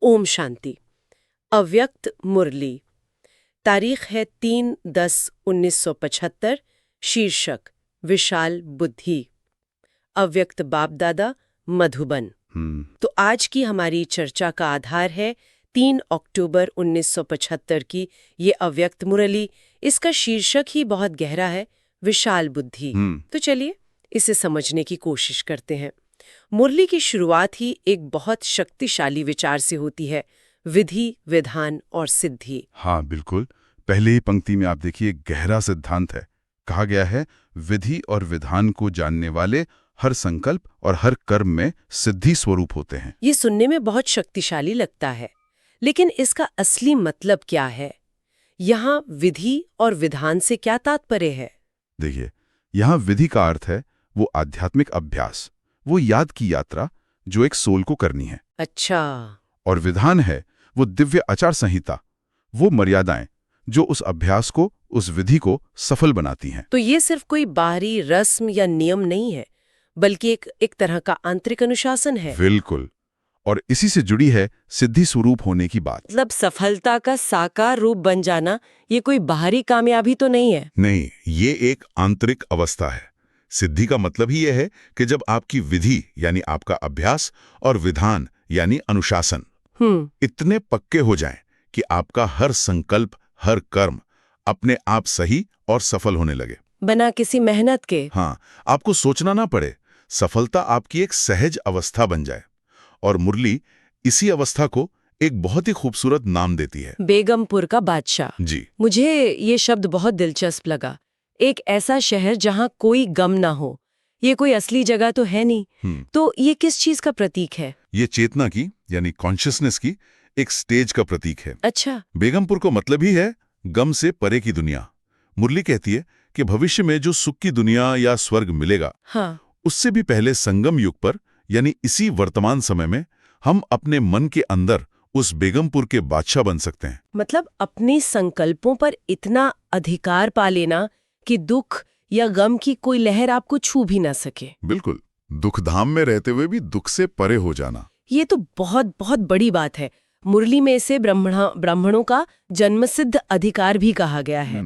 ओम शांति। अव्यक्त मुरली। तारीख है 3/10/1975। शीर्षक विशाल बुद्धि। अव्यक्त बाप दादा, मधुबन। तो आज की हमारी चर्चा का आधार है 3 अक्टूबर 1975 की ये अव्यक्त मुरली। इसका शीर्षक ही बहुत गहरा है, विशाल बुद्धि। तो चलिए इसे समझने की कोशिश करते हैं। मुरली की शुरुआत ही एक बहुत शक्तिशाली विचार से होती है, विधि, विधान और सिद्धि। हाँ बिल्कुल। पहले ही पंक्ति में आप देखिए, गहरा सिद्धांत है। कहा गया है, विधि और विधान को जानने वाले हर संकल्प और हर कर्म में सिद्धि स्वरूप होते हैं। ये सुनने में बहुत शक्तिशाली लगता है, लेकिन इसका असली मतलब क्या है? यहाँ विधि और विधान से क्या तात्पर्य है? देखिए, यहाँ विधि का अर्थ है वो आध्यात्मिक अभ्यास, वो याद की यात्रा जो एक सोल को करनी है। अच्छा। और विधान है वो दिव्य आचार संहिता, वो मर्यादाएं जो उस अभ्यास को, उस विधि को सफल बनाती हैं। तो ये सिर्फ कोई बाहरी रस्म या नियम नहीं है, बल्कि एक तरह का आंतरिक अनुशासन है। बिल्कुल। और इसी से जुड़ी है सिद्धि स्वरूप होने की बात। मतलब सफलता का साकार रूप बन जाना, ये कोई बाहरी कामयाबी तो नहीं है। नहीं, ये एक आंतरिक अवस्था है। सिद्धि का मतलब ही यह है कि जब आपकी विधि यानी आपका अभ्यास और विधान यानी अनुशासन इतने पक्के हो जाएं कि आपका हर संकल्प, हर कर्म अपने आप सही और सफल होने लगे, बिना किसी मेहनत के। हाँ, आपको सोचना ना पड़े। सफलता आपकी एक सहज अवस्था बन जाए। और मुरली इसी अवस्था को एक बहुत ही खूबसूरत नाम देती है, बेगमपुर का बादशाह। जी। मुझे ये शब्द बहुत दिलचस्प लगा। एक ऐसा शहर जहाँ कोई गम ना हो। ये कोई असली जगह तो है नहीं। तो ये किस चीज का प्रतीक है? ये चेतना की यानी कॉन्शियसनेस की एक स्टेज का प्रतीक है। अच्छा। बेगमपुर को मतलब ही है गम से परे की दुनिया। मुरली कहती है कि भविष्य में जो सुख की दुनिया या स्वर्ग मिलेगा, हाँ। उससे भी पहले संगम युग पर यानी इसी वर्तमान समय में हम अपने मन के अंदर उस बेगमपुर के बादशाह बन सकते हैं। मतलब अपने संकल्पों पर इतना अधिकार पा लेना कि दुख या गम की कोई लहर आपको छू भी ना सके। बिल्कुल। दुखधाम में रहते हुए भी दुख से परे हो जाना, ये तो बहुत बहुत बड़ी बात है। मुरली में इसे ब्राह्मणों का जन्मसिद्ध अधिकार भी कहा गया है।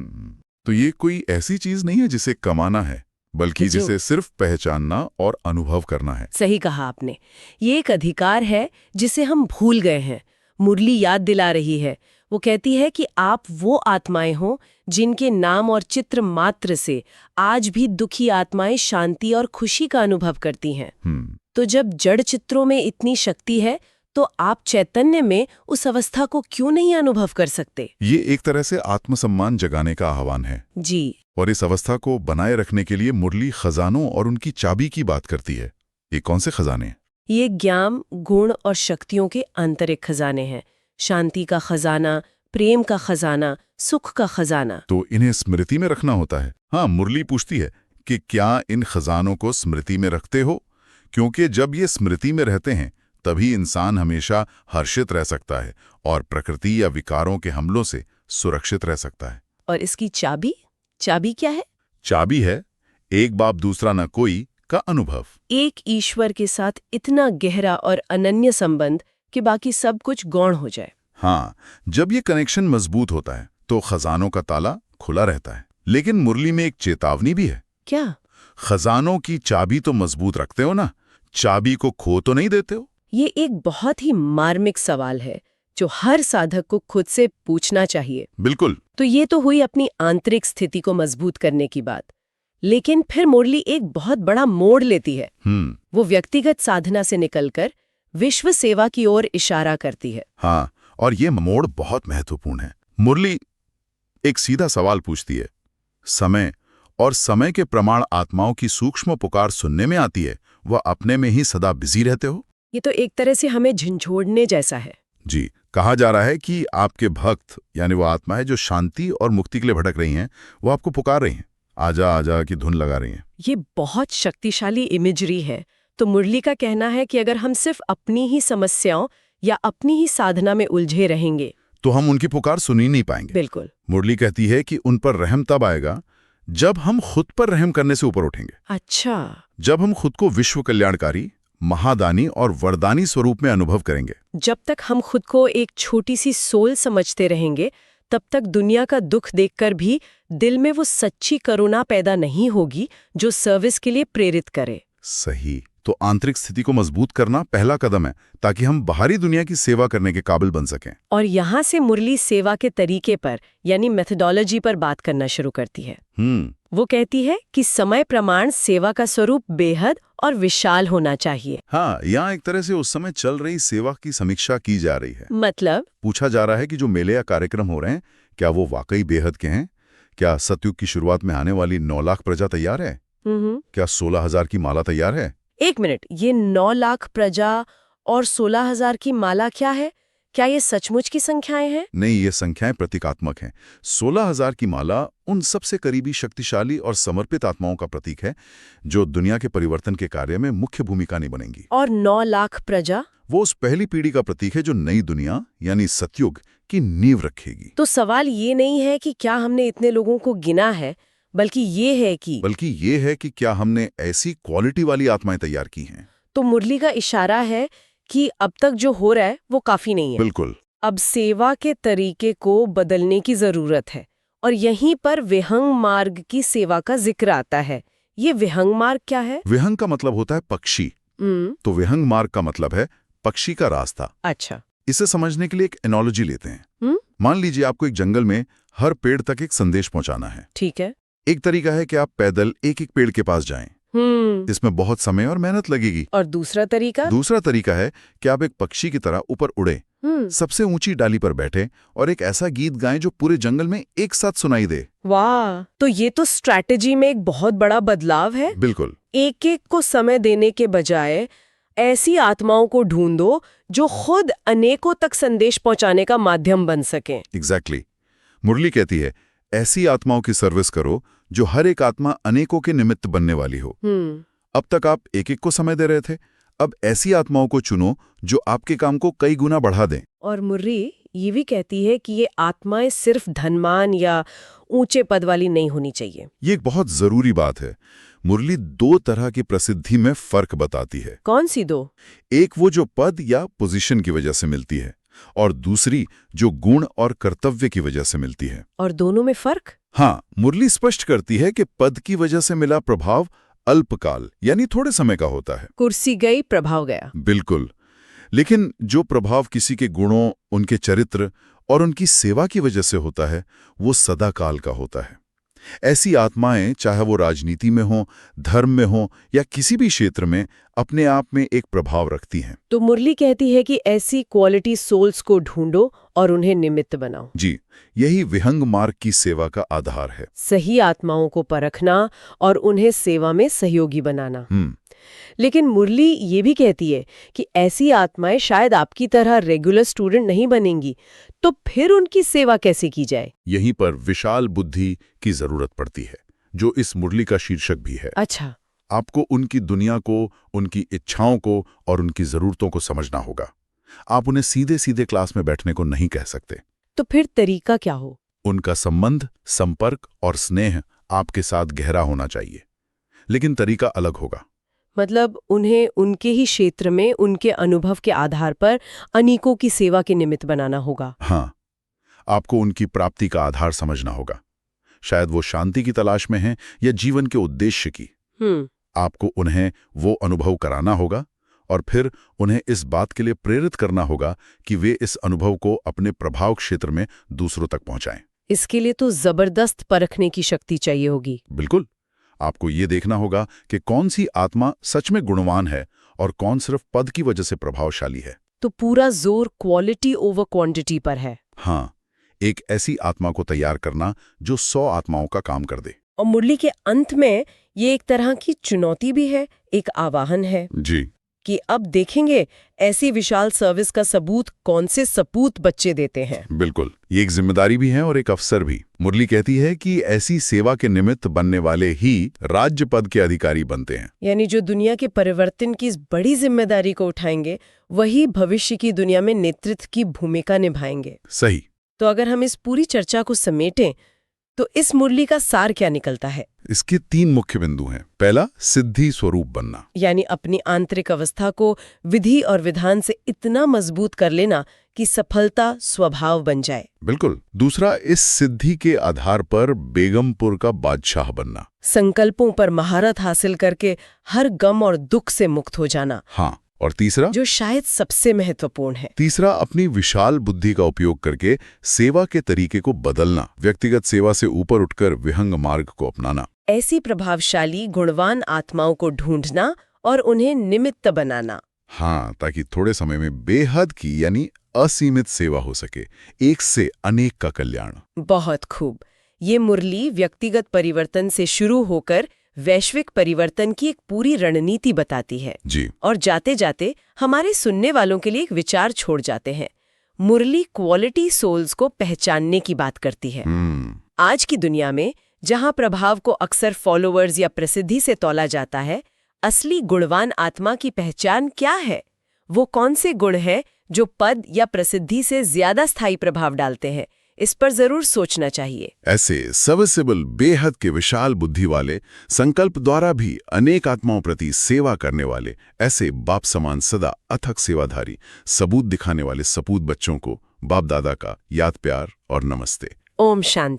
तो ये कोई ऐसी चीज नहीं है जिसे कमाना है, बल्कि जिसे सिर्फ पहचानना और अनुभव करना है। सही कहा आपने। ये एक अधिकार है जिसे हम भूल गए हैं। मुरली याद दिला रही है। वो कहती है कि आप वो आत्माएं हो जिनके नाम और चित्र मात्र से आज भी दुखी आत्माएं शांति और खुशी का अनुभव करती हैं। तो जब जड़ चित्रों में इतनी शक्ति है, तो आप चैतन्य में उस अवस्था को क्यों नहीं अनुभव कर सकते? ये एक तरह से आत्मसम्मान जगाने का आह्वान है। जी। और इस अवस्था को बनाए रखने के लिए मुरली खजानों और उनकी चाबी की बात करती है। ये कौन से खजाने? ये ज्ञान, गुण और शक्तियों के आंतरिक खजाने हैं। शांति का खजाना, प्रेम का खजाना, सुख का खजाना। तो इन्हें स्मृति में रखना होता है। हाँ, मुरली पूछती है कि क्या इन खजानों को स्मृति में रखते हो? क्योंकि जब ये स्मृति में रहते हैं, तभी इंसान हमेशा हर्षित रह सकता है और प्रकृति या विकारों के हमलों से सुरक्षित रह सकता है। और इसकी चाबी? चाबी क्या है? चाबी है एक बाप दूसरा न कोई का अनुभव। एक ईश्वर के साथ इतना गहरा और अनन्य संबंध कि बाकी सब कुछ गौण हो जाए। हाँ, जब ये कनेक्शन मजबूत होता है तो खजानों का ताला खुला रहता है। लेकिन मुरली में एक चेतावनी भी है। क्या? खजानों की चाबी तो मजबूत रखते हो ना, चाबी को खो तो नहीं देते हो? ये एक बहुत ही मार्मिक सवाल है जो हर साधक को खुद से पूछना चाहिए। बिल्कुल। तो ये तो हुई अपनी आंतरिक स्थिति को मजबूत करने की बात। लेकिन फिर मुरली एक बहुत बड़ा मोड़ लेती है। वो व्यक्तिगत साधना से निकलकर विश्व सेवा की ओर इशारा करती है। हाँ, और ये मोड़ बहुत महत्वपूर्ण है। मुरली एक सीधा सवाल पूछती है। समय और समय के प्रमाण आत्माओं की सूक्ष्म पुकार सुनने में आती है, वह अपने में ही सदा बिजी रहते हो? ये तो एक तरह से हमें झंझोड़ने जैसा है। जी, कहा जा रहा है कि आपके भक्त यानी वो आत्माएं जो शांति और मुक्ति के लिए भटक रही हैं, वो आपको पुकार रही हैं, आजा आजा की धुन लगा रही हैं। ये बहुत शक्तिशाली इमेजरी है। तो मुरली का कहना है कि अगर हम सिर्फ अपनी ही समस्याओं या अपनी ही साधना में उलझे रहेंगे तो हम उनकी पुकार सुन ही नहीं पाएंगे। बिल्कुल। मुरली कहती है कि उन पर रहम तब आएगा जब हम खुद पर रहम करने से ऊपर उठेंगे। अच्छा। जब हम खुद को विश्व कल्याणकारी, महादानी और वरदानी स्वरूप में अनुभव करेंगे। जब तक हम खुद को एक छोटी सी सोल समझते रहेंगे, तब तक दुनिया का दुख देखकर भी दिल में वो सच्ची करुणा पैदा नहीं होगी जो सर्विस के लिए प्रेरित करे। सही। तो आंतरिक स्थिति को मजबूत करना पहला कदम है, ताकि हम बाहरी दुनिया की सेवा करने के काबिल बन सकें। और यहाँ से मुरली सेवा के तरीके पर यानी मेथोडोलॉजी पर बात करना शुरू करती है। वो कहती है कि समय प्रमाण सेवा का स्वरूप बेहद और विशाल होना चाहिए। हाँ, यहाँ एक तरह से उस समय चल रही सेवा की समीक्षा की जा रही है। मतलब पूछा जा रहा है कि जो मेले या कार्यक्रम हो रहे हैं, क्या वो वाकई बेहद के हैं? क्या सतयुग की शुरुआत में आने वाली 9 लाख प्रजा तैयार है? क्या 16,000 की माला तैयार है? एक मिनट, ये 9 लाख प्रजा और 16,000 की माला क्या है? क्या ये सचमुच की संख्याएं हैं? नहीं, ये संख्याएं प्रतीकात्मक हैं। 16,000 की माला उन सबसे करीबी, शक्तिशाली और समर्पित आत्माओं का प्रतीक है जो दुनिया के परिवर्तन के कार्य में मुख्य भूमिका निभाएंगी। और 9 लाख प्रजा? वो उस पहली पीढ़ी का प्रतीक है जो नई दुनिया यानी सतयुग की नींव रखेगी। तो सवाल ये नहीं है कि क्या हमने इतने लोगों को गिना है, बल्कि ये है कि क्या हमने ऐसी क्वालिटी वाली आत्माएं तैयार की हैं। तो मुरली का इशारा है कि अब तक जो हो रहा है वो काफी नहीं है। बिल्कुल। अब सेवा के तरीके को बदलने की जरूरत है। और यहीं पर विहंग मार्ग की सेवा का जिक्र आता है। ये विहंग मार्ग क्या है? विहंग का मतलब होता है पक्षी। तो विहंग मार्ग का मतलब है पक्षी का रास्ता। अच्छा। इसे समझने के लिए एक एनोलॉजी लेते हैं। मान लीजिए आपको एक जंगल में हर पेड़ तक एक संदेश पहुंचाना है। ठीक है। एक तरीका है कि आप पैदल एक एक पेड़ के पास जाएं। इसमें बहुत समय और मेहनत लगेगी। और दूसरा तरीका है कि आप एक पक्षी की तरह ऊपर उड़े, सबसे ऊंची डाली पर बैठे और एक ऐसा गीत गाएं जो पूरे जंगल में एक साथ सुनाई दे। वाह, तो ये तो स्ट्रैटेजी में एक बहुत बड़ा बदलाव है। बिल्कुल। एक एक को समय देने के बजाय ऐसी आत्माओं को ढूंढो जो खुद अनेकों तक संदेश पहुंचाने का माध्यम बन सके। एग्जैक्टली। मुरली कहती है ऐसी आत्माओं की सर्विस करो जो हर एक आत्मा अनेकों के निमित्त बनने वाली हो। अब तक आप एक एक को समय दे रहे थे, अब ऐसी आत्माओं को चुनो जो आपके काम को कई गुना बढ़ा दें। और मुरली ये भी कहती है कि ये आत्माएं सिर्फ धनवान या ऊंचे पद वाली नहीं होनी चाहिए। ये एक बहुत जरूरी बात है। मुरली 2 तरह की प्रसिद्धि में फर्क बताती है। कौन सी 2? एक वो जो पद या पोजीशन की वजह से मिलती है, और दूसरी जो गुण और कर्तव्य की वजह से मिलती है। और दोनों में फर्क? हाँ, मुरली स्पष्ट करती है कि पद की वजह से मिला प्रभाव अल्पकाल यानी थोड़े समय का होता है। कुर्सी गई, प्रभाव गया। बिल्कुल। लेकिन जो प्रभाव किसी के गुणों, उनके चरित्र और उनकी सेवा की वजह से होता है, वो सदाकाल का होता है। ऐसी आत्माएं, चाहे वो राजनीति में हो, धर्म में हो या किसी भी क्षेत्र में, अपने आप में एक प्रभाव रखती हैं। तो मुरली कहती है कि ऐसी क्वालिटी सोल्स को ढूंढो और उन्हें निमित्त बनाओ। जी, यही विहंग मार्ग की सेवा का आधार है। सही आत्माओं को परखना और उन्हें सेवा में सहयोगी बनाना। लेकिन मुरली ये भी कहती है कि ऐसी आत्माएं शायद आपकी तरह रेगुलर स्टूडेंट नहीं बनेंगी, तो फिर उनकी सेवा कैसे की जाए? यहीं पर विशाल बुद्धि की जरूरत पड़ती है, जो इस मुरली का शीर्षक भी है। अच्छा। आपको उनकी दुनिया को, उनकी इच्छाओं को और उनकी जरूरतों को समझना होगा। आप उन्हें सीधे सीधे क्लास में बैठने को नहीं कह सकते। तो फिर तरीका क्या हो? उनका संबंध, संपर्क और स्नेह आपके साथ गहरा होना चाहिए, लेकिन तरीका अलग होगा। मतलब उन्हें उनके ही क्षेत्र में उनके अनुभव के आधार पर अनेकों की सेवा के निमित्त बनाना होगा। हाँ, आपको उनकी प्राप्ति का आधार समझना होगा। शायद वो शांति की तलाश में हैं या जीवन के उद्देश्य की। आपको उन्हें वो अनुभव कराना होगा और फिर उन्हें इस बात के लिए प्रेरित करना होगा कि वे इस अनुभव को अपने प्रभाव क्षेत्र में दूसरों तक पहुंचाएं। इसके लिए तो जबरदस्त परखने की शक्ति चाहिए होगी। बिल्कुल। आपको ये देखना होगा कि कौन सी आत्मा सच में गुणवान है और कौन सिर्फ पद की वजह से प्रभावशाली है। तो पूरा जोर क्वालिटी ओवर क्वांटिटी पर है। हाँ, एक ऐसी आत्मा को तैयार करना जो 100 आत्माओं का काम कर दे। और मुरली के अंत में ये एक तरह की चुनौती भी है, एक आह्वान है। जी। कि अब देखेंगे ऐसी विशाल सर्विस का सबूत कौन से सपूत बच्चे देते हैं। बिल्कुल, ये एक जिम्मेदारी भी है और एक अवसर भी। मुरली कहती है कि ऐसी सेवा के निमित्त बनने वाले ही राज्य पद के अधिकारी बनते हैं। यानी जो दुनिया के परिवर्तन की इस बड़ी जिम्मेदारी को उठाएंगे, वही भविष्य की दुनिया में नेतृत्व की भूमिका निभाएंगे। सही। तो अगर हम इस पूरी चर्चा को समेटें, तो इस मुरली का सार क्या निकलता है? इसके 3 मुख्य बिंदु हैं। पहला, सिद्धि स्वरूप बनना, यानी अपनी आंतरिक अवस्था को विधि और विधान से इतना मजबूत कर लेना कि सफलता स्वभाव बन जाए। बिल्कुल। दूसरा, इस सिद्धि के आधार पर बेगमपुर का बादशाह बनना, संकल्पों पर महारत हासिल करके हर गम और दुख से मुक्त हो जाना। हाँ। और तीसरा, जो शायद सबसे महत्वपूर्ण है, अपनी विशाल बुद्धि का उपयोग करके सेवा के तरीके को बदलना, व्यक्तिगत सेवा से ऊपर उठकर विहंग मार्ग को अपनाना। ऐसी प्रभावशाली गुणवान आत्माओं को ढूंढना और उन्हें निमित्त बनाना। हाँ, ताकि थोड़े समय में बेहद की यानी असीमित सेवा हो सके, एक से अनेक का कल्याण। बहुत खूब। ये मुरली व्यक्तिगत परिवर्तन से शुरू होकर वैश्विक परिवर्तन की एक पूरी रणनीति बताती है जी। और जाते जाते हमारे सुनने वालों के लिए एक विचार छोड़ जाते हैं। मुरली क्वालिटी सोल्स को पहचानने की बात करती है। आज की दुनिया में जहां प्रभाव को अक्सर फॉलोअर्स या प्रसिद्धि से तौला जाता है, असली गुणवान आत्मा की पहचान क्या है? वो कौन से गुण हैं जो पद या प्रसिद्धि से ज्यादा स्थायी प्रभाव डालते हैं? इस पर जरूर सोचना चाहिए। ऐसे सर्विसेबल, बेहद के विशाल बुद्धि वाले, संकल्प द्वारा भी अनेक आत्माओं प्रति सेवा करने वाले, ऐसे बाप समान सदा अथक सेवाधारी, सबूत दिखाने वाले सपूत बच्चों को बाप दादा का याद, प्यार और नमस्ते। ओम शांति।